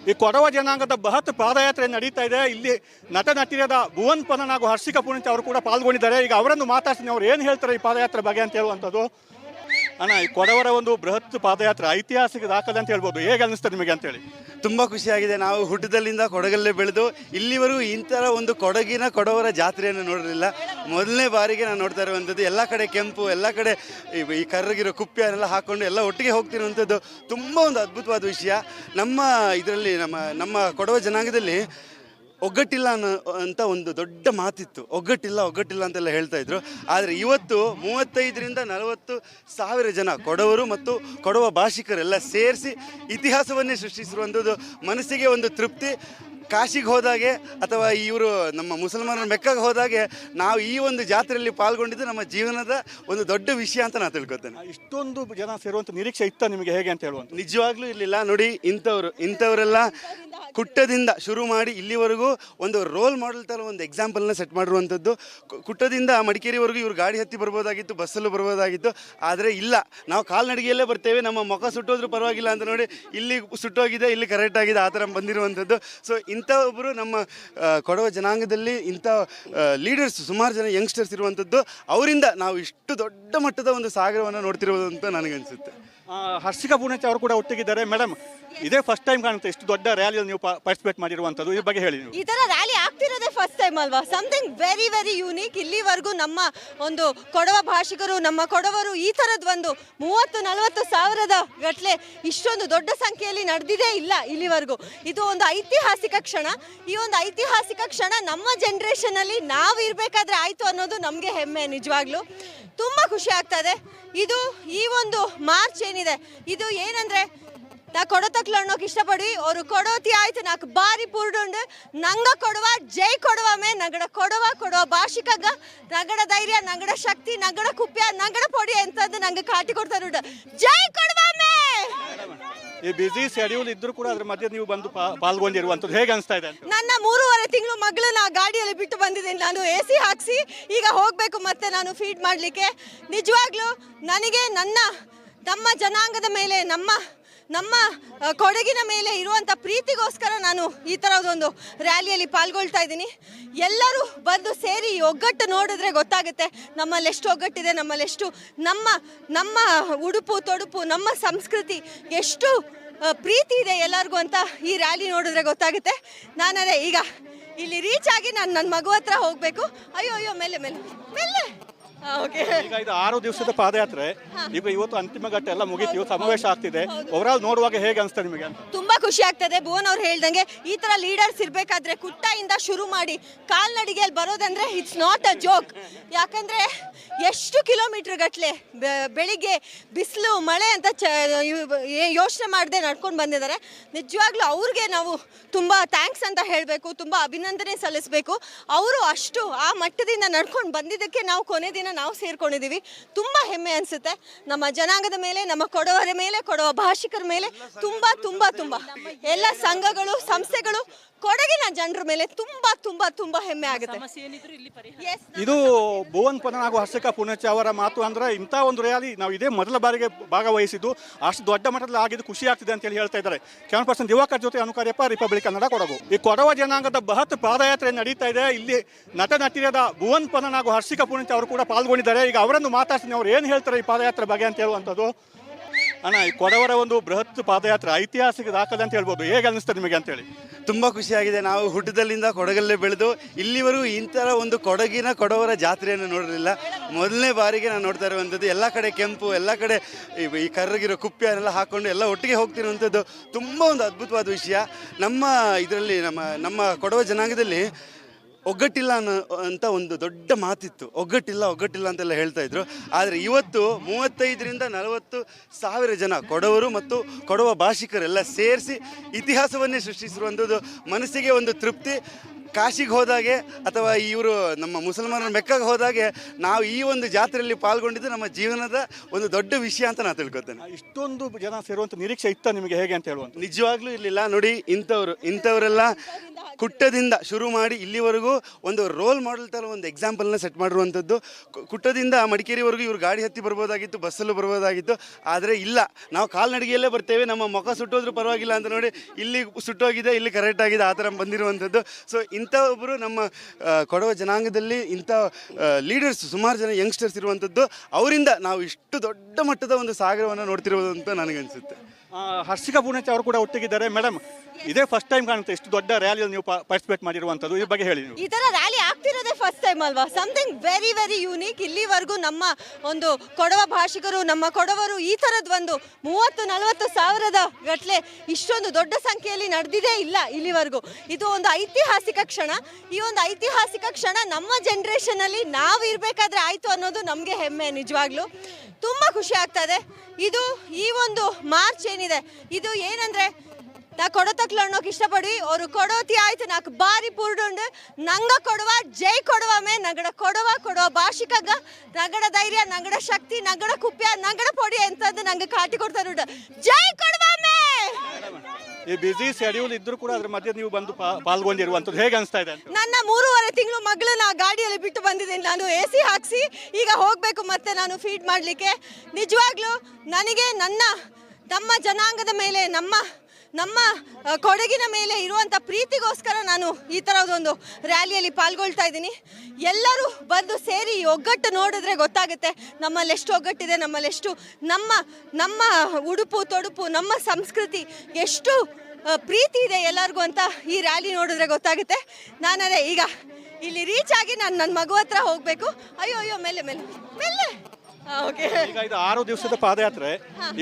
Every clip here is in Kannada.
ಈ ಕೊಡವ ಜನಾಂಗದ ಬೃಹತ್ ಪಾದಯಾತ್ರೆ ನಡೀತಾ ಇದೆ. ಇಲ್ಲಿ ನಟ ನಟಿಯರಾದ ಭುವನ್ ಪನನ್ ಹಾಗೂ ಹರ್ಷಿಕಾ ಪೂಣಿತ್ ಅವರು ಕೂಡ ಪಾಲ್ಗೊಂಡಿದ್ದಾರೆ. ಈಗ ಅವರನ್ನು ಮಾತಾಡ್ತೀನಿ, ಅವ್ರು ಏನು ಹೇಳ್ತಾರೆ ಈ ಪಾದಯಾತ್ರೆ ಬಗ್ಗೆ ಅಂತ ಹೇಳುವಂಥದ್ದು. ಅಣ್ಣ, ಈ ಕೊಡವರ ಒಂದು ಬೃಹತ್ ಪಾದಯಾತ್ರೆ ಐತಿಹಾಸಿಕ ದಾಖಲೆ ಅಂತ ಹೇಳ್ಬೋದು, ಹೇಗೆ ಅನ್ನಿಸ್ತದೆ ನಿಮಗೆ ಅಂತೇಳಿ? ತುಂಬ ಖುಷಿಯಾಗಿದೆ. ನಾವು ಹುಟ್ಟದಲ್ಲಿಂದ ಕೊಡಗಲ್ಲೇ ಬೆಳೆದು ಇಲ್ಲಿವರೆಗೂ ಇಂಥರ ಒಂದು ಕೊಡವರ ಜಾತ್ರೆಯನ್ನು ನೋಡಿರಲಿಲ್ಲ. ಮೊದಲನೇ ಬಾರಿಗೆ ನಾನು ನೋಡ್ತಾ ಇರುವಂಥದ್ದು. ಎಲ್ಲ ಕಡೆ ಕೆಂಪು, ಎಲ್ಲ ಕಡೆ ಈ ಕರ್ರಗಿರೋ ಕುಪ್ಪಿಯನ್ನೆಲ್ಲ ಹಾಕ್ಕೊಂಡು ಎಲ್ಲ ಒಟ್ಟಿಗೆ ಹೋಗ್ತಿರುವಂಥದ್ದು ತುಂಬ ಒಂದು ಅದ್ಭುತವಾದ ವಿಷಯ. ನಮ್ಮ ಇದರಲ್ಲಿ ನಮ್ಮ ಕೊಡವ ಜನಾಂಗದಲ್ಲಿ ಒಗ್ಗಟ್ಟಿಲ್ಲ ಅಂತ ಒಂದು ದೊಡ್ಡ ಮಾತಿತ್ತು. ಒಗ್ಗಟ್ಟಿಲ್ಲ ಅಂತೆಲ್ಲ ಹೇಳ್ತಾ ಇದ್ರು. ಆದರೆ ಇವತ್ತು 35ರಿಂದ 40 ಸಾವಿರ ಜನ ಕೊಡವರು ಮತ್ತು ಕೊಡವ ಭಾಷಿಕರೆಲ್ಲ ಸೇರಿಸಿ ಇತಿಹಾಸವನ್ನೇ ಸೃಷ್ಟಿಸಿರುವಂಥದ್ದು ಮನಸ್ಸಿಗೆ ಒಂದು ತೃಪ್ತಿ. ಕಾಶಿಗೆ ಹೋದಾಗೆ ಅಥವಾ ಇವರು ನಮ್ಮ ಮುಸಲ್ಮಾನರ ಮೆಕ್ಕಾಗೆ ಹೋದಾಗೆ ನಾವು ಈ ಒಂದು ಜಾತ್ರೆಯಲ್ಲಿ ಪಾಲ್ಗೊಂಡಿದ್ದು ನಮ್ಮ ಜೀವನದ ಒಂದು ದೊಡ್ಡ ವಿಷಯ ಅಂತ ನಾನು ತಿಳ್ಕೊತೇನೆ. ಇಷ್ಟೊಂದು ಜನ ಸೇರುವಂಥ ನಿರೀಕ್ಷೆ ಇತ್ತ ನಿಮಗೆ ಹೇಗೆ ಅಂತ ಹೇಳುವಂಥ? ನಿಜವಾಗ್ಲೂ ಇರಲಿಲ್ಲ. ನೋಡಿ, ಇಂಥವರೆಲ್ಲ ಕುಟ್ಟದಿಂದ ಶುರು ಮಾಡಿ ಇಲ್ಲಿವರೆಗೂ ಒಂದು ರೋಲ್ ಮಾಡೆಲ್ ಥರ ಒಂದು ಎಕ್ಸಾಂಪಲ್ನ ಸೆಟ್ ಮಾಡಿರುವಂಥದ್ದು. ಕುಟ್ಟದಿಂದ ಮಡಿಕೇರಿವರೆಗೂ ಇವರು ಗಾಡಿ ಹತ್ತಿ ಬರ್ಬೋದಾಗಿತ್ತು, ಬಸ್ಸಲ್ಲೂ ಬರ್ಬೋದಾಗಿತ್ತು. ಆದರೆ ಇಲ್ಲ, ನಾವು ಕಾಲ್ನಡಿಗೆಯಲ್ಲೇ ಬರ್ತೇವೆ, ನಮ್ಮ ಮುಖ ಸುಟ್ಟೋದ್ರೂ ಪರವಾಗಿಲ್ಲ ಅಂತ ನೋಡಿ ಇಲ್ಲಿ ಸುಟ್ಟೋಗಿದೆ, ಇಲ್ಲಿ ಕರೆಕ್ಟ್ ಆಗಿದೆ, ಆ ಥರ ಬಂದಿರುವಂಥದ್ದು. ಸೊ ಇಂಥ ಒಬ್ಬರು ನಮ್ಮ ಕೊಡವ ಜನಾಂಗದಲ್ಲಿ ಇಂಥ ಲೀಡರ್ಸ್ ಸುಮಾರು ಜನ ಯಂಗ್ಸ್ಟರ್ಸ್ ಇರುವಂಥದ್ದು. ಅವರಿಂದ ನಾವು ಇಷ್ಟು ದೊಡ್ಡ ಮಟ್ಟದ ಒಂದು ಸಾಗರವನ್ನು ನೋಡ್ತಿರೋದು ಅಂತ ನನಗನ್ಸುತ್ತೆ. ಹರ್ಷಿಕಾ ಪೂಣಿತ್ ಅವರು ಕೂಡ ಒಟ್ಟಿಗಿದ್ದಾರೆ. ಮೇಡಮ್, ಇದೇ ಫಸ್ಟ್ ಟೈಮ್ ಕಾಣುತ್ತೆ ಇಷ್ಟು ದೊಡ್ಡ ರ್ಯಾಲಿಯಲ್ಲಿ ನೀವು ಪಾರ್ಟಿಸಿಪೇಟ್ ಮಾಡಿರುವಂಥದ್ದು. ಈ ಬಗ್ಗೆ ಹೇಳಿ. ಈ ತರ ರ್ಯಾಲಿ ಆಗ್ತಿರೋದೇ ಫಸ್ಟ್ ಟೈಮ್ ಅಲ್ವಾ? Something very very unique. ಇಲ್ಲಿವರೆಗೂ ನಮ್ಮ ಒಂದು ಕೊಡವ ಭಾಷಿಕರು, ನಮ್ಮ ಕೊಡವರು ಈ ಥರದ್ದು ಒಂದು 30-40 ಸಾವಿರದ ಗಟ್ಟಲೆ ಇಷ್ಟೊಂದು ದೊಡ್ಡ ಸಂಖ್ಯೆಯಲ್ಲಿ ನಡೆದಿದೇ ಇಲ್ಲ ಇಲ್ಲಿವರೆಗೂ. ಇದು ಒಂದು ಐತಿಹಾಸಿಕ ಕ್ಷಣ. ಈ ಒಂದು ಐತಿಹಾಸಿಕ ಕ್ಷಣ ನಮ್ಮ ಜನ್ರೇಷನಲ್ಲಿ ನಾವು ಇರಬೇಕಾದ್ರೆ ಆಯಿತು ಅನ್ನೋದು ನಮಗೆ ಹೆಮ್ಮೆ. ನಿಜವಾಗ್ಲೂ ತುಂಬ ಖುಷಿ ಆಗ್ತಾ ಇದೆ. ಇದು ಈ ಒಂದು ಮಾರ್ಚ್ ಏನಿದೆ, ಇದು ಏನಂದರೆ ನಾ ಕೊಡತಕ್ಲು ಅನ್ನೋಕೆ ಇಷ್ಟಪಡಿ ಅವರು ಕೊಡೋತಿ ಆಯ್ತು ನಾಲ್ಕು ಬಾರಿ ಪೂರ್ಡುಂಡು ನಂಗ ಕೊಡುವ ಜೈ ಕೊಡುವ ಮೇ ನಗಡ ಕೊಡುವ ಭಾಷಿಕಾಗ ನಗಡ ಧೈರ್ಯ, ನಗಡ ಶಕ್ತಿ, ನಗಡ ಕುಪ್ಯ, ನಗಡ ಪೊಡಿ ಅಂತಂದು ನಂಗೆ ಕಾಟಿ ಕೊಡ್ತಾರೆ. ಜೈ ಕೊಡುವ ಮೇ. ಈ ಬಿಸಿ ಶೆಡ್ಯೂಲ್ ಇದ್ರೂ ಕೂಡ ಅದ್ರ ಮಧ್ಯೆ ನೀವು ಬಂದು ಪಾಲ್ಗೊಂಡಿರುವಂಥದ್ದು ಹೇಗೆ ಅನಿಸ್ತಾ ಇದೆ? ನನ್ನ 3.5 ತಿಂಗಳು ಮಗಳನ್ನ ಗಾಡಿಯಲ್ಲಿ ಬಿಟ್ಟು ಬಂದಿದ್ದೀನಿ. ನಾನು AC ಹಾಕಿಸಿ ಈಗ ಹೋಗಬೇಕು ಮತ್ತೆ ನಾನು ಫೀಡ್ ಮಾಡಲಿಕ್ಕೆ. ನಿಜವಾಗ್ಲೂ ನನಗೆ ನಮ್ಮ ಜನಾಂಗದ ಮೇಲೆ, ನಮ್ಮ ಕೊಡಗಿನ ಮೇಲೆ ಇರುವಂಥ ಪ್ರೀತಿಗೋಸ್ಕರ ನಾನು ಈ ಥರದೊಂದು ರ್ಯಾಲಿಯಲ್ಲಿ ಪಾಲ್ಗೊಳ್ತಾ ಇದ್ದೀನಿ. ಎಲ್ಲರೂ ಬಂದು ಸೇರಿ ಒಗ್ಗಟ್ಟು ನೋಡಿದ್ರೆ ಗೊತ್ತಾಗುತ್ತೆ ನಮ್ಮಲ್ಲಿ ಎಷ್ಟು ಒಗ್ಗಟ್ಟಿದೆ, ನಮ್ಮಲ್ಲಿ ಎಷ್ಟು ನಮ್ಮ ಉಡುಪು ತೊಡುಪು, ನಮ್ಮ ಸಂಸ್ಕೃತಿ ಎಷ್ಟು ಪ್ರೀತಿ ಇದೆ ಎಲ್ಲರಿಗೂ ಅಂತ ಈ ರ್ಯಾಲಿ ನೋಡಿದ್ರೆ ಗೊತ್ತಾಗುತ್ತೆ. ನಾನದೇ ಈಗ ಇಲ್ಲಿ ರೀಚ್ ಆಗಿ ನಾನು ನನ್ನ ಮಗು ಹತ್ರ ಹೋಗಬೇಕು. ಅಯ್ಯೋ ಮೇಲೆ ಈಗ ಇದು 6 ದಿವಸದ ಪಾದಯಾತ್ರೆ. ಈಗ ಇವತ್ತು ಅಂತಿಮ ಘಟ್ಟ ಎಲ್ಲ ಮುಗಿತು, ಸಮಾವೇಶ ಆಗ್ತಿದೆ. ಓವರಾಲ್ ನೋಡುವಾಗ ಹೇಗೆ ಅನಿಸ್ತದೆ ನಿಮಗೆ ಅಂತ? ತುಂಬಾ ಖುಷಿ ಆಗ್ತದೆ. ಭುವನ್ ಅವ್ರು ಹೇಳ್ದಂಗೆ ಈ ತರ ಲೀಡರ್ಸ್ ಇರ್ಬೇಕಾದ್ರೆ ಕುಟ್ಟಯಿಂದ ಶುರು ಮಾಡಿ ಕಾಲ್ನಡಿಗೆಯಲ್ಲಿ ಬರೋದಂದ್ರೆ ಇಟ್ಸ್ ನಾಟ್ ಅ ಜೋಕ್. ಯಾಕಂದ್ರೆ ಎಷ್ಟು ಕಿಲೋಮೀಟರ್ ಗಟ್ಲೆ ಬೆಳಿಗ್ಗೆ ಬಿಸಿಲು ಮಳೆ ಅಂತ ಯೋಚನೆ ಮಾಡದೆ ನಡ್ಕೊಂಡು ಬಂದಿದ್ದಾರೆ. ನಿಜವಾಗ್ಲೂ ಅವ್ರಿಗೆ ನಾವು ತುಂಬಾ ಥ್ಯಾಂಕ್ಸ್ ಅಂತ ಹೇಳಬೇಕು, ತುಂಬಾ ಅಭಿನಂದನೆ ಸಲ್ಲಿಸಬೇಕು. ಅವರು ಅಷ್ಟು ಆ ಮಟ್ಟದಿಂದ ನಡ್ಕೊಂಡು ಬಂದಿದ್ದಕ್ಕೆ ನಾವು ಕೊನೆ ದಿನ ನಾವು ಸೇರ್ಕೊಂಡಿದ್ದೀವಿ. ತುಂಬ ಹೆಮ್ಮೆ ಅನಿಸುತ್ತೆ ನಮ್ಮ ಜನಾಂಗದ ಮೇಲೆ, ನಮ್ಮ ಕೊಡವರ ಮೇಲೆ, ಕೊಡವ ಭಾಷಿಕರ ಮೇಲೆ ತುಂಬಾ ತುಂಬಾ ತುಂಬಾ ಎಲ್ಲ ಸಂಘಗಳು, ಸಂಸ್ಥೆಗಳು, ಕೊಡಗಿನ ಜನರ ಮೇಲೆ ತುಂಬಾ ತುಂಬಾ ತುಂಬಾ ಹೆಮ್ಮೆ ಆಗುತ್ತೆ. ಇದು ಭುವನ್ ಪನನ್ ಹಾಗೂ ಹರ್ಷಿಕಾ ಪೂಣಿತ್ ಅವರ ಮಾತು. ಅಂದ್ರೆ ಇಂಥ ಒಂದು ರ್ಯಾಲಿ ನಾವು ಇದೇ ಮೊದಲ ಬಾರಿಗೆ ಭಾಗವಹಿಸಿದ್ದು, ಅಷ್ಟು ದೊಡ್ಡ ಮಟ್ಟದಲ್ಲಿ ಆಗಿದ್ದು ಖುಷಿ ಆಗ್ತಿದೆ ಅಂತ ಹೇಳಿ ಹೇಳ್ತಾ ಇದ್ದಾರೆ. ಕ್ಯಾಮರಾ ದಿವಾಕರ್ ಜೊತೆ ಅನುಕಾರ್ಯಪ್ಪ, ರಿಪಬ್ಲಿಕ್ ಕನ್ನಡ, ಕೊಡಗು. ಈ ಕೊಡವ ಜನಾಂಗದ ಬೃಹತ್ ಪಾದಯಾತ್ರೆ ನಡೀತಾ ಇದೆ. ಇಲ್ಲಿ ನಟ ನಟಿಯರಾದ ಭುವನ್ ಪನನ್ ಹಾಗೂ ಹರ್ಷಿಕಾ ಪೂಣಿತ್ ಅವರು ಕೂಡ ಪಾಲ್ಗೊಂಡಿದ್ದಾರೆ. ಈಗ ಅವರನ್ನು ಮಾತಾಡ್ತೀನಿ, ಅವ್ರು ಏನು ಹೇಳ್ತಾರೆ ಈ ಪಾದಯಾತ್ರೆ ಬಗ್ಗೆ ಅಂತ ಹೇಳುವಂಥದ್ದು. ಅಣ್ಣ, ಈ ಕೊಡವರ ಒಂದು ಬೃಹತ್ ಪಾದಯಾತ್ರೆ ಐತಿಹಾಸಿಕ ದಾಖಲೆ ಅಂತ ಹೇಳ್ಬೋದು, ಹೇಗೆ ಅನಿಸ್ತದೆ ನಿಮಗೆ ಅಂತೇಳಿ? ತುಂಬ ಖುಷಿಯಾಗಿದೆ. ನಾವು ಹುಟ್ಟದಲ್ಲಿಂದ ಕೊಡಗಲ್ಲೇ ಬೆಳೆದು ಇಲ್ಲಿವರೆಗೂ ಇಂಥರ ಒಂದು ಕೊಡವರ ಜಾತ್ರೆಯನ್ನು ನೋಡಿರಲಿಲ್ಲ. ಮೊದಲನೇ ಬಾರಿಗೆ ನಾನು ನೋಡ್ತಾ ಇರುವಂಥದ್ದು. ಎಲ್ಲ ಕಡೆ ಕೆಂಪು, ಎಲ್ಲ ಕಡೆ ಈ ಕರ್ರಗಿರೋ ಕುಪ್ಪಿಯನ್ನೆಲ್ಲ ಹಾಕ್ಕೊಂಡು ಎಲ್ಲ ಒಟ್ಟಿಗೆ ಹೋಗ್ತಿರುವಂಥದ್ದು ತುಂಬ ಒಂದು ಅದ್ಭುತವಾದ ವಿಷಯ. ನಮ್ಮ ಇದರಲ್ಲಿ ನಮ್ಮ ಕೊಡವ ಜನಾಂಗದಲ್ಲಿ ಒಗ್ಗಟ್ಟಿಲ್ಲ ಅಂತ ಒಂದು ದೊಡ್ಡ ಮಾತಿತ್ತು. ಒಗ್ಗಟ್ಟಿಲ್ಲ ಅಂತೆಲ್ಲ ಹೇಳ್ತಾ ಇದ್ರು. ಆದರೆ ಇವತ್ತು 35ರಿಂದ 40 ಸಾವಿರ ಜನ ಕೊಡವರು ಮತ್ತು ಕೊಡವ ಭಾಷಿಕರೆಲ್ಲ ಸೇರಿಸಿ ಇತಿಹಾಸವನ್ನೇ ಸೃಷ್ಟಿಸಿರುವಂಥದ್ದು ಮನಸ್ಸಿಗೆ ಒಂದು ತೃಪ್ತಿ. ಕಾಶಿಗೆ ಹೋದಾಗೆ ಅಥವಾ ಇವರು ನಮ್ಮ ಮುಸಲ್ಮಾನರ ಮೆಕ್ಕಾಗೆ ಹೋದಾಗೆ ನಾವು ಈ ಒಂದು ಜಾತ್ರೆಯಲ್ಲಿ ಪಾಲ್ಗೊಂಡಿದ್ದು ನಮ್ಮ ಜೀವನದ ಒಂದು ದೊಡ್ಡ ವಿಷಯ ಅಂತ ನಾನು ತಿಳ್ಕೊತೇನೆ. ಇಷ್ಟೊಂದು ಜನ ಸೇರುವಂತ ನಿರೀಕ್ಷೆ ಇತ್ತ ನಿಮಗೆ ಹೇಗೆ ಅಂತ ಹೇಳುವಂತ? ನಿಜವಾಗ್ಲೂ ಇರಲಿಲ್ಲ. ನೋಡಿ, ಇಂಥವರೆಲ್ಲ ಕುಟ್ಟದಿಂದ ಶುರು ಮಾಡಿ ಇಲ್ಲಿವರೆಗೂ ಒಂದು ರೋಲ್ ಮಾಡೆಲ್ ಥರ ಒಂದು ಎಕ್ಸಾಂಪಲ್ನ ಸೆಟ್ ಮಾಡಿರುವಂಥದ್ದು. ಕುಟ್ಟದಿಂದ ಮಡಿಕೇರಿವರೆಗೂ ಇವರು ಗಾಡಿ ಹತ್ತಿ ಬರ್ಬೋದಾಗಿತ್ತು, ಬಸ್ಸಲ್ಲೂ ಬರ್ಬೋದಾಗಿತ್ತು. ಆದರೆ ಇಲ್ಲ, ನಾವು ಕಾಲ್ನಡಿಗೆಯಲ್ಲೇ ಬರ್ತೇವೆ, ನಮ್ಮ ಮುಖ ಸುಟ್ಟೋದ್ರೂ ಪರವಾಗಿಲ್ಲ ಅಂತ ನೋಡಿ ಇಲ್ಲಿ ಸುಟ್ಟೋಗಿದೆ, ಇಲ್ಲಿ ಕರೆಕ್ಟ್ ಆಗಿದೆ, ಆ ಥರ ಬಂದಿರುವಂಥದ್ದು. ಸೊ ಇಂಥ ಒಬ್ಬರು ನಮ್ಮ ಕೊಡವ ಜನಾಂಗದಲ್ಲಿ ಇಂಥ ಲೀಡರ್ಸ್ ಸುಮಾರು ಜನ ಯಂಗ್ಸ್ಟರ್ಸ್ ಇರುವಂಥದ್ದು. ಅವರಿಂದ ನಾವು ಇಷ್ಟು ದೊಡ್ಡ ಮಟ್ಟದ ಒಂದು ಸಾಗರವನ್ನು ನೋಡ್ತಿರೋದು ಅಂತ ನನಗನ್ಸುತ್ತೆ. ಹರ್ಷಿಕಾ ಪೂರ್ಣಚ್ಚ ಅವರು ಕೂಡ ಒಟ್ಟಿಗಿದ್ದಾರೆ. ಮೇಡಮ್, ಇದೇ ಫಸ್ಟ್ ಟೈಮ್ ಕಾಣುತ್ತೆ ಇಷ್ಟು ದೊಡ್ಡ ರ್ಯಾಲಿಯಲ್ಲಿ ನೀವು ಪಾರ್ಟಿಸಿಪೇಟ್ ಮಾಡಿರುವಂಥದ್ದು, ಈ ಬಗ್ಗೆ ಹೇಳಿ. ಈ ತರ ರ್ಯಾಲಿ ಆಗ್ತಿರೋದೇ ಫಸ್ಟ್ ಟೈಮ್ ಅಲ್ವಾ? Something very very unique. ಇಲ್ಲಿವರೆಗೂ ನಮ್ಮ ಒಂದು ಕೊಡವ ಭಾಷಿಕರು, ನಮ್ಮ ಕೊಡವರು ಈ ಥರದ್ದು ಒಂದು 30-40 ಸಾವಿರದ ಗಟ್ಟಲೆ ಇಷ್ಟೊಂದು ದೊಡ್ಡ ಸಂಖ್ಯೆಯಲ್ಲಿ ನಡೆದಿದೇ ಇಲ್ಲ ಇಲ್ಲಿವರೆಗೂ. ಇದು ಒಂದು ಐತಿಹಾಸಿಕ ಕ್ಷಣ. ಈ ಒಂದು ಐತಿಹಾಸಿಕ ಕ್ಷಣ ನಮ್ಮ ಜನ್ರೇಷನಲ್ಲಿ ನಾವು ಇರಬೇಕಾದ್ರೆ ಆಯಿತು ಅನ್ನೋದು ನಮಗೆ ಹೆಮ್ಮೆ. ನಿಜವಾಗ್ಲೂ ತುಂಬ ಖುಷಿ ಆಗ್ತದೆ. ಇದು ಈ ಒಂದು ಮಾರ್ಚ್ ಏನಿದೆ, ಇದು ಏನಂದರೆ ನಾ ಕೊಡತಕ್ಲು ಅನ್ನೋಕೆ ಇಷ್ಟಪಡಿ ಅವರು ಕೊಡೋತಿ ಆಯ್ತು ನಾಲ್ಕು ಬಾರಿ ಪೂರ್ಡುಂಡು ನಂಗ ಕೊಡುವ ಜೈ ಕೊಡುವಮೆ ನಗಡ ಕೊಡುವ ಭಾಷಿಕಾಗ ನಗಡ ಧೈರ್ಯ, ನಗಡ ಶಕ್ತಿ, ನಗಡ ಕುಪ್ಯ, ನಗಡ ಪೊಡಿ ಅಂತಂದು ನಂಗೆ ಕಾಟಿ ಕೊಡ್ತಾರೆ. ಜೈ ಕೊಡುವಮೆ. ಈ ಬಿಸಿ ಶೆಡ್ಯೂಲ್ ಇದ್ರೂ ಕೂಡ ಅದ್ರ ಮಧ್ಯೆ ನೀವು ಬಂದು ಪಾಲ್ಗೊಂಡಿರುವಂಥದ್ದು ಹೇಗೆ ಅನಿಸ್ತಾ ಇದೆ? ನನ್ನ 3.5 ತಿಂಗಳು ಮಗಳನ್ನ ಗಾಡಿಯಲ್ಲಿ ಬಿಟ್ಟು ಬಂದಿದ್ದೀನಿ. ನಾನು AC ಹಾಕ್ಸಿ ಈಗ ಹೋಗಬೇಕು ಮತ್ತೆ ನಾನು ಫೀಡ್ ಮಾಡಲಿಕ್ಕೆ. ನಿಜವಾಗ್ಲೂ ನನಗೆ ನಮ್ಮ ಜನಾಂಗದ ಮೇಲೆ, ನಮ್ಮ ಕೊಡಗಿನ ಮೇಲೆ ಇರುವಂಥ ಪ್ರೀತಿಗೋಸ್ಕರ ನಾನು ಈ ಥರದೊಂದು ರ್ಯಾಲಿಯಲ್ಲಿ ಪಾಲ್ಗೊಳ್ತಾ ಇದ್ದೀನಿ. ಎಲ್ಲರೂ ಬಂದು ಸೇರಿ ಈ ಒಗ್ಗಟ್ಟು ನೋಡಿದ್ರೆ ಗೊತ್ತಾಗುತ್ತೆ ನಮ್ಮಲ್ಲೆಷ್ಟು ಒಗ್ಗಟ್ಟಿದೆ, ನಮ್ಮಲ್ಲೆಷ್ಟು ನಮ್ಮ ಉಡುಪು ತೊಡುಪು, ನಮ್ಮ ಸಂಸ್ಕೃತಿ ಎಷ್ಟು ಪ್ರೀತಿ ಇದೆ ಎಲ್ಲರಿಗೂ ಅಂತ ಈ ರ್ಯಾಲಿ ನೋಡಿದ್ರೆ ಗೊತ್ತಾಗುತ್ತೆ. ನಾನದೇ ಈಗ ಇಲ್ಲಿ ರೀಚ್ ಆಗಿ ನಾನು ನನ್ನ ಮಗು ಹತ್ರ ಹೋಗಬೇಕು. ಅಯ್ಯೋ ಮೇಲೆ ಈಗ ಇದು 6 ದಿವಸದ ಪಾದಯಾತ್ರೆ.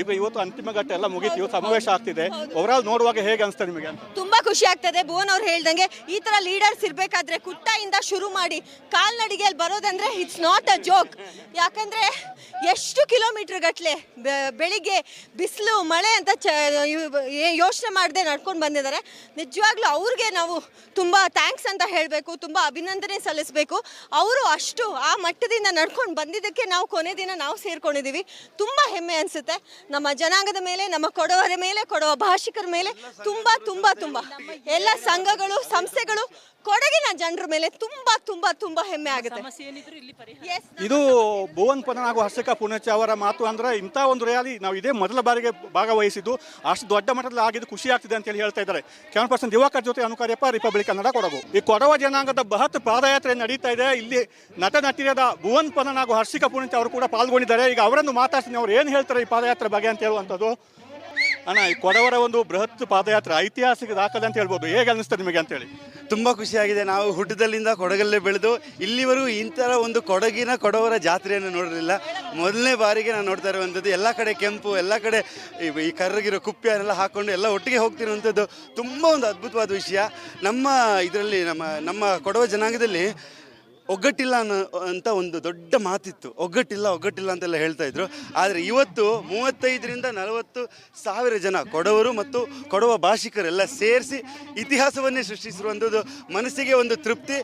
ಈಗ ಇವತ್ತು ಅಂತಿಮ ಘಟ್ಟ ಎಲ್ಲ ಮುಗಿತು, ಇವತ್ತು ಸಮಾವೇಶ ಆಗ್ತಿದೆ. ಓವರಾಲ್ ನೋಡುವಾಗ ಹೇಗೆ ಅನಿಸ್ತಾ ನಿಮಗೆ ಅಂತ? ತುಂಬಾ ಖುಷಿ ಆಗ್ತದೆ. ಭುವನ್ ಅವ್ರು ಹೇಳ್ದಂಗೆ ಈ ತರ ಲೀಡರ್ಸ್ ಇರ್ಬೇಕಾದ್ರೆ ಕುಟ್ಟಯಿಂದ ಶುರು ಮಾಡಿ ಕಾಲ್ನಡಿಗೆಯಲ್ಲಿ ಬರೋದಂದ್ರೆ ಇಟ್ಸ್ ನಾಟ್ ಅ ಜೋಕ್. ಯಾಕಂದ್ರೆ ಎಷ್ಟು ಕಿಲೋಮೀಟರ್ ಗಟ್ಲೆ ಬೆಳಿಗ್ಗೆ ಬಿಸಿಲು ಮಳೆ ಅಂತ ಯೋಚನೆ ಮಾಡದೆ ನಡ್ಕೊಂಡು ಬಂದಿದ್ದಾರೆ. ನಿಜವಾಗ್ಲೂ ಅವ್ರಿಗೆ ನಾವು ತುಂಬಾ ಥ್ಯಾಂಕ್ಸ್ ಅಂತ ಹೇಳಬೇಕು, ತುಂಬಾ ಅಭಿನಂದನೆ ಸಲ್ಲಿಸಬೇಕು. ಅವರು ಅಷ್ಟು ಆ ಮಟ್ಟದಿಂದ ನಡ್ಕೊಂಡು ಬಂದಿದ್ದಕ್ಕೆ ನಾವು ಕೊನೆ ದಿನ ನಾವು ಸೇರ್ಕೊಂಡಿದ್ದೀವಿ. ತುಂಬ ಹೆಮ್ಮೆ ಅನಿಸುತ್ತೆ ನಮ್ಮ ಜನಾಂಗದ ಮೇಲೆ, ನಮ್ಮ ಕೊಡವರ ಮೇಲೆ, ಕೊಡವ ಭಾಷಿಕರ ಮೇಲೆ ತುಂಬ ತುಂಬ ತುಂಬ ಎಲ್ಲ ಸಂಘಗಳು, ಸಂಸ್ಥೆಗಳು, ಕೊಡಗಿನ ಜನರ ಮೇಲೆ ತುಂಬ ತುಂಬ ತುಂಬ ಹೆಮ್ಮೆ ಆಗುತ್ತೆ. ಇದು ಭುವನ್ ಪದನ್ ಹಾಗೂ ಹರ್ಷಿಕಾ ಪೂರ್ಣಚ್ಚ ಅವರ ಮಾತು. ಅಂದ್ರೆ ಇಂಥ ಒಂದು ರ್ಯಾಲಿ ನಾವು ಇದೇ ಮೊದಲ ಬಾರಿಗೆ ಭಾಗವಹಿಸಿದ್ದು, ಅಷ್ಟು ದೊಡ್ಡ ಮಟ್ಟದಲ್ಲಿ ಆಗಿದ್ದು ಖುಷಿ ಆಗ್ತಿದೆ ಅಂತ ಹೇಳ್ತಾ ಇದ್ದಾರೆ. ಕ್ಯಾಮರಾ ಪರ್ಸನ್ ದಿವಾಕರ್ ಜೊತೆ ಅನುಕಾರ್ಯಪ್ಪ, ರಿಪಬ್ಲಿಕ್ ಕನ್ನಡ, ಕೊಡಗು. ಈ ಕೊಡವ ಜನಾಂಗದ ಬೃಹತ್ ಪಾದಯಾತ್ರೆ ನಡೀತಾ ಇದೆ. ಇಲ್ಲಿ ನಟಿಯರಾದ ಭುವನ್ ಪದನ್ ಹಾಗೂ ಹರ್ಷಿಕಾ ಪೂರ್ಣಚ್ಚ ಅವರು ಕೂಡ ಪಾಲ್ಗೊಂಡಿದ್ದಾರೆ. ಈಗ ಅವರನ್ನು ಮಾತಾಡ್ತೀನಿ, ಅವ್ರು ಏನು ಹೇಳ್ತಾರೆ ಈ ಪಾದಯಾತ್ರೆ ಬಗ್ಗೆ ಅಂತ ಹೇಳುವಂಥದ್ದು. ಅಣ್ಣ, ಈ ಕೊಡವರ ಒಂದು ಬೃಹತ್ ಪಾದಯಾತ್ರೆ ಐತಿಹಾಸಿಕ ದಾಖಲೆ ಅಂತ ಹೇಳ್ಬೋದು, ಹೇಗೆ ಅನಿಸ್ತದೆ ನಿಮಗೆ ಅಂತೇಳಿ? ತುಂಬ ಖುಷಿಯಾಗಿದೆ. ನಾವು ಹುಟ್ಟದಲ್ಲಿಂದ ಕೊಡಗಲ್ಲೇ ಬೆಳೆದು ಇಲ್ಲಿವರೆಗೂ ಇಂಥರ ಒಂದು ಕೊಡವರ ಜಾತ್ರೆಯನ್ನು ನೋಡಿರಲಿಲ್ಲ. ಮೊದಲನೇ ಬಾರಿಗೆ ನಾನು ನೋಡ್ತಾ ಇರುವಂಥದ್ದು. ಎಲ್ಲ ಕಡೆ ಕೆಂಪು, ಎಲ್ಲ ಕಡೆ ಈ ಕರ್ರಗಿರೋ ಕುಪ್ಪಿಯನ್ನೆಲ್ಲ ಹಾಕ್ಕೊಂಡು ಎಲ್ಲ ಒಟ್ಟಿಗೆ ಹೋಗ್ತಿರುವಂಥದ್ದು ತುಂಬ ಒಂದು ಅದ್ಭುತವಾದ ವಿಷಯ. ನಮ್ಮ ಇದರಲ್ಲಿ ನಮ್ಮ ಕೊಡವ ಜನಾಂಗದಲ್ಲಿ ಒಗ್ಗಟ್ಟಿಲ್ಲ ಅಂತ ಒಂದು ದೊಡ್ಡ ಮಾತಿತ್ತು. ಒಗ್ಗಟ್ಟಿಲ್ಲ ಅಂತೆಲ್ಲ ಹೇಳ್ತಾ ಇದ್ರು. ಆದರೆ ಇವತ್ತು 35-40 ಸಾವಿರ ಜನ ಕೊಡವರು ಮತ್ತು ಕೊಡವ ಭಾಷಿಕರೆಲ್ಲ ಸೇರಿಸಿ ಇತಿಹಾಸವನ್ನೇ ಸೃಷ್ಟಿಸಿರುವಂಥದ್ದು. ಮನಸ್ಸಿಗೆ ಒಂದು ತೃಪ್ತಿ.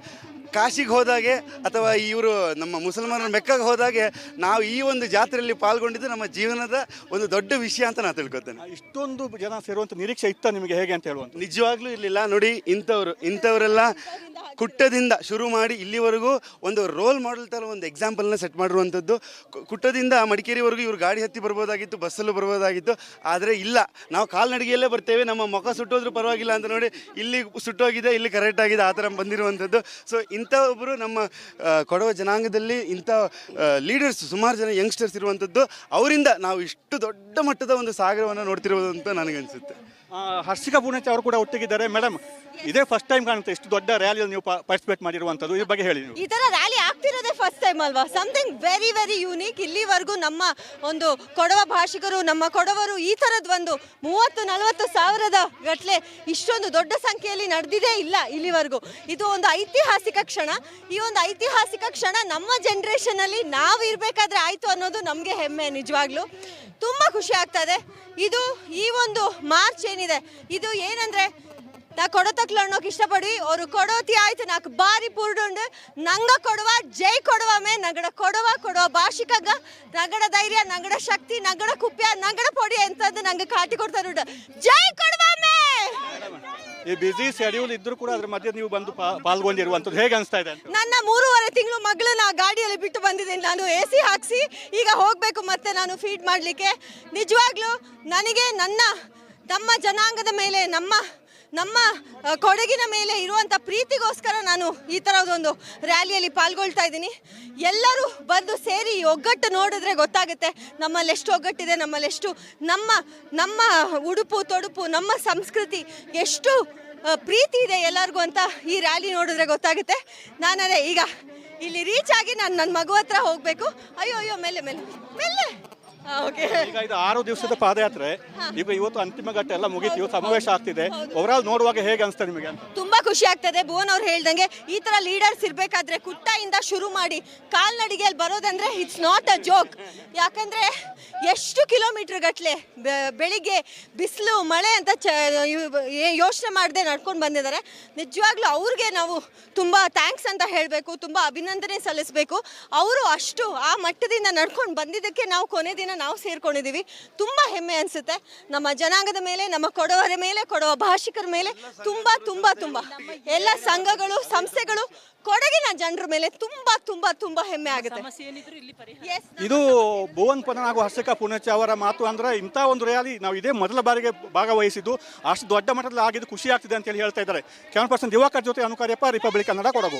ಕಾಶಿಗೆ ಹೋದಾಗೆ ಅಥವಾ ಇವರು ನಮ್ಮ ಮುಸಲ್ಮಾನರ ಮೆಕ್ಕಾಗೆ ಹೋದಾಗೆ ನಾವು ಈ ಒಂದು ಜಾತ್ರೆಯಲ್ಲಿ ಪಾಲ್ಗೊಂಡಿದ್ದು ನಮ್ಮ ಜೀವನದ ಒಂದು ದೊಡ್ಡ ವಿಷಯ ಅಂತ ನಾನು ತಿಳ್ಕೊತೇನೆ. ಇಷ್ಟೊಂದು ಜನ ಸೇರುವಂಥ ನಿರೀಕ್ಷೆ ಇತ್ತ ನಿಮಗೆ ಹೇಗೆ ಅಂತ ಹೇಳುವಂತ? ನಿಜವಾಗ್ಲೂ ಇರಲಿಲ್ಲ. ನೋಡಿ, ಇಂಥವರೆಲ್ಲ ಕುಟ್ಟದಿಂದ ಶುರು ಮಾಡಿ ಇಲ್ಲಿವರೆಗೂ ಒಂದು ರೋಲ್ ಮಾಡೆಲ್ ಥರ ಒಂದು ಎಕ್ಸಾಂಪಲ್ನ ಸೆಟ್ ಮಾಡಿರುವಂಥದ್ದು. ಕುಟ್ಟದಿಂದ ಮಡಿಕೇರಿವರೆಗೂ ಇವರು ಗಾಡಿ ಹತ್ತಿ ಬರ್ಬೋದಾಗಿತ್ತು, ಬಸ್ಸಲ್ಲೂ ಬರ್ಬೋದಾಗಿತ್ತು. ಆದರೆ ಇಲ್ಲ, ನಾವು ಕಾಲ್ನಡಿಗೆಯಲ್ಲೇ ಬರ್ತೇವೆ, ನಮ್ಮ ಮುಖ ಸುಟ್ಟೋದ್ರೂ ಪರವಾಗಿಲ್ಲ ಅಂತ ನೋಡಿ ಇಲ್ಲಿ ಸುಟ್ಟೋಗಿದೆ, ಇಲ್ಲಿ ಕರೆಕ್ಟ್ ಆಗಿದೆ, ಆ ಥರ ಬಂದಿರುವಂಥದ್ದು. ಸೊ ಇಂಥ ಒಬ್ಬರು ನಮ್ಮ ಕೊಡವ ಜನಾಂಗದಲ್ಲಿ ಇಂಥ ಲೀಡರ್ಸ್ ಸುಮಾರು ಜನ ಯಂಗ್ಸ್ಟರ್ಸ್ ಇರುವಂಥದ್ದು. ಅವರಿಂದ ನಾವು ಇಷ್ಟು ದೊಡ್ಡ ಮಟ್ಟದ ಒಂದು ಸಾಗರವನ್ನು ನೋಡ್ತಿರೋದು ಅಂತ ನನಗನ್ಸುತ್ತೆ. ಹರ್ಷಿಕಾ ಪೂರ್ಣಚ್ಚ ಅವರು ಕೂಡ ಒಟ್ಟಿಗಿದ್ದಾರೆ. ಮೇಡಮ್, ಇದೇ ಫಸ್ಟ್ ಟೈಮ್ ಕಾಣುತ್ತೆ ಇಷ್ಟು ದೊಡ್ಡ ರ್ಯಾಲಿಯಲ್ಲಿ ನೀವು ಪಾರ್ಟಿಸಿಪೇಟ್ ಮಾಡಿರುವಂಥದ್ದು, ಈ ಬಗ್ಗೆ ಹೇಳಿ. ಈ ತರ ರ್ಯಾಲಿ ಆಗ್ತಿರೋದೇ ಫಸ್ಟ್ ಟೈಮ್ ಅಲ್ವಾ? Something very very unique. ಇಲ್ಲಿವರೆಗೂ ನಮ್ಮ ಒಂದು ಕೊಡವ ಭಾಷಿಕರು, ನಮ್ಮ ಕೊಡವರು ಈ ಥರದ್ದು ಒಂದು 30-40 ಸಾವಿರದ ಗಟ್ಟಲೆ ಇಷ್ಟೊಂದು ದೊಡ್ಡ ಸಂಖ್ಯೆಯಲ್ಲಿ ನಡೆದಿದೇ ಇಲ್ಲ ಇಲ್ಲಿವರೆಗೂ. ಇದು ಒಂದು ಐತಿಹಾಸಿಕ ಕ್ಷಣ. ಈ ಒಂದು ಐತಿಹಾಸಿಕ ಕ್ಷಣ ನಮ್ಮ ಜನ್ರೇಷನಲ್ಲಿ ನಾವು ಇರಬೇಕಾದ್ರೆ ಆಯಿತು ಅನ್ನೋದು ನಮಗೆ ಹೆಮ್ಮೆ. ನಿಜವಾಗ್ಲೂ ತುಂಬ ಖುಷಿ ಆಗ್ತದೆ. ಇದು ಈ ಒಂದು ಮಾರ್ಚ್ ಏನಿದೆ, ಇದು ಏನಂದರೆ ನಾ ಕೊಡತಕ್ಲು ಅನ್ನೋಕೆ ಇಷ್ಟಪಡಿ ಅವರು ಕೊಡೋತಿ ಆಯ್ತು ನಾಲ್ಕು ಬಾರಿ ಪೂರ್ಡುಂಡು ನಂಗ ಕೊಡುವ ಜೈ ಕೊಡುವ ಮೇ ನಗಡ ಕೊಡುವ ಭಾಷಿಕಗ ನಗಡ ಧೈರ್ಯ ನಗಡ ಶಕ್ತಿ ನಗಡ ಕುಪ್ಯ ನಗಡ ಪೊಡಿ ಅಂತಂದು ನಂಗೆ ಕಾಟಿ ಕೊಡ್ತಾರೆ ಜೈ ಕೊಡುವ ಮೇ. ಈ ಬಿಸಿ ಶೆಡ್ಯೂಲ್ ಇದ್ರೂ ಕೂಡ ಅದ್ರ ಮಧ್ಯೆ ನೀವು ಬಂದು ಪಾಲ್ಗೊಂಡಿರುವಂಥದ್ದು ಹೇಗೆ ಅನಿಸ್ತಾ ಇದೆ ಅಂತ? ನನ್ನ 3.5 ತಿಂಗಳು ಮಗಳನ್ನ ಗಾಡಿಯಲ್ಲಿ ಬಿಟ್ಟು ಬಂದಿದ್ದೀನಿ ನಾನು. AC ಹಾಕ್ಸಿ ಈಗ ಹೋಗಬೇಕು ಮತ್ತೆ ನಾನು ಫೀಡ್ ಮಾಡಲಿಕ್ಕೆ. ನಿಜವಾಗ್ಲೂ ನನಗೆ ನಮ್ಮ ಜನಾಂಗದ ಮೇಲೆ ನಮ್ಮ ಕೊಡಗಿನ ಮೇಲೆ ಇರುವಂಥ ಪ್ರೀತಿಗೋಸ್ಕರ ನಾನು ಈ ಥರದೊಂದು ರ್ಯಾಲಿಯಲ್ಲಿ ಪಾಲ್ಗೊಳ್ತಾ ಇದ್ದೀನಿ. ಎಲ್ಲರೂ ಬಂದು ಸೇರಿ ಈ ಒಗ್ಗಟ್ಟು ನೋಡಿದ್ರೆ ಗೊತ್ತಾಗುತ್ತೆ ನಮ್ಮಲ್ಲಿ ಎಷ್ಟು ಒಗ್ಗಟ್ಟಿದೆ, ನಮ್ಮಲ್ಲೆಷ್ಟು ನಮ್ಮ ಉಡುಪು ತೊಡುಪು ನಮ್ಮ ಸಂಸ್ಕೃತಿ ಎಷ್ಟು ಪ್ರೀತಿ ಇದೆ ಎಲ್ಲರಿಗೂ ಅಂತ ಈ ರ್ಯಾಲಿ ನೋಡಿದ್ರೆ ಗೊತ್ತಾಗುತ್ತೆ. ನಾನದೇ ಈಗ ಇಲ್ಲಿ ರೀಚ್ ಆಗಿ ನಾನು ನನ್ನ ಮಗು ಹತ್ರ ಹೋಗಬೇಕು. ಅಯ್ಯೋ ಮೇಲೆ ಓಕೆ. ಈಗ ಇದು 6 ದಿವಸದ ಪಾದಯಾತ್ರೆ, ಈಗ ಇವತ್ತು ಅಂತಿಮ ಘಟ್ಟ ಎಲ್ಲ ಮುಗಿತು, ಸಮಾವೇಶ ಆಗ್ತಿದೆ. ಓವರಾಲ್ ನೋಡುವಾಗ ಹೇಗೆ ಅನಿಸ್ತಾ ನಿಮಗೆ ಅಂತ? ತುಂಬಾ ಖುಷಿ ಆಗ್ತದೆ. ಭುವನ್ ಅವ್ರು ಹೇಳ್ದಂಗೆ ಈ ತರ ಲೀಡರ್ಸ್ ಇರ್ಬೇಕಾದ್ರೆ ಕುಟ್ಟಾಯಿಂದ ಶುರು ಮಾಡಿ ಕಾಲ್ನಡಿಗೆಯಲ್ಲಿ ಬರೋದಂದ್ರೆ ಇಟ್ಸ್ ನಾಟ್ ಅ ಜೋಕ್. ಯಾಕಂದ್ರೆ ಎಷ್ಟು ಕಿಲೋಮೀಟರ್ ಗಟ್ಲೆ ಬೆಳಿಗ್ಗೆ ಬಿಸಿಲು ಮಳೆ ಅಂತ ಯೋಚನೆ ಮಾಡದೆ ನಡ್ಕೊಂಡು ಬಂದಿದ್ದಾರೆ. ನಿಜವಾಗ್ಲೂ ಅವ್ರಿಗೆ ನಾವು ತುಂಬಾ ಥ್ಯಾಂಕ್ಸ್ ಅಂತ ಹೇಳಬೇಕು, ತುಂಬಾ ಅಭಿನಂದನೆ ಸಲ್ಲಿಸಬೇಕು. ಅವರು ಅಷ್ಟು ಆ ಮಟ್ಟದಿಂದ ನಡ್ಕೊಂಡು ಬಂದಿದ್ದಕ್ಕೆ ನಾವು ಕೊನೆ ದಿನ ನಾವು ಸೇರ್ಕೊಂಡಿದ್ದೀವಿ. ತುಂಬಾ ಹೆಮ್ಮೆ ಅನ್ಸುತ್ತೆ ನಮ್ಮ ಜನಾಂಗದ ಮೇಲೆ, ನಮ್ಮ ಕೊಡವರ ಮೇಲೆ, ಕೊಡವ ಭಾಷಿಕರ ಮೇಲೆ ತುಂಬಾ ತುಂಬಾ ತುಂಬಾ ಎಲ್ಲ ಸಂಘಗಳು ಸಂಸ್ಥೆಗಳು ಕೊಡಗಿನ ಜನರ ಮೇಲೆ ತುಂಬಾ ತುಂಬಾ ತುಂಬಾ ಹೆಮ್ಮೆ ಆಗುತ್ತೆ. Yes. ಇದು ಭುವನ್ ಪದನ್ ಹಾಗೂ ಹರ್ಷಿಕಾ ಪೂರ್ಣಚ್ಚ ಅವರ ಮಾತು ಅಂದ್ರೆ ಇಂಥ ಒಂದು ರ್ಯಾಲಿ ನಾವು ಇದೇ ಮೊದಲ ಬಾರಿಗೆ ಭಾಗವಹಿಸಿದ್ದು, ಅಷ್ಟು ದೊಡ್ಡ ಮಟ್ಟದಲ್ಲಿ ಆಗಿದ್ದು ಖುಷಿ ಆಗ್ತಿದೆ ಅಂತ ಹೇಳಿ ಹೇಳ್ತಾ ಇದ್ದಾರೆ. ಕ್ಯಾಮರಾ ಪರ್ಸನ್ ದಿವಾಕರ್ ಜೊತೆ ಅನುಕಾರ್ಯಪ್ಪ, ರಿಪಬ್ಲಿಕ್ ಕನ್ನಡ, ಕೊಡಗು.